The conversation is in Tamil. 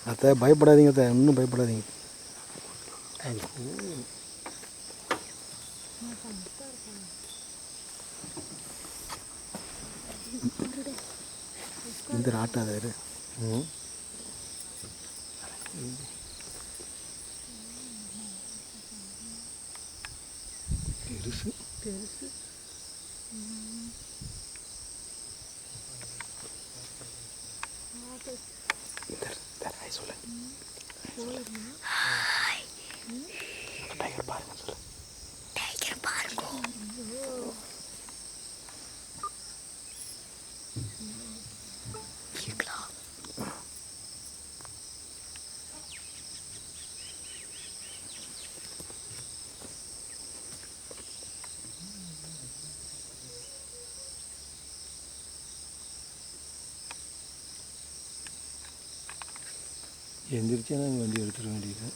அத்தை பயப்படாதீங்க, அத்தை இன்னும் பயப்படாதீங்க. இந்த ஆட்டாதாரு பெருசு பெருசு. சொல்ல டைகர் பாருங்க, சொல்லு டைகர் பாருங்க. எந்திரிச்சா நாங்கள் வண்டி எடுத்துட வேண்டியது.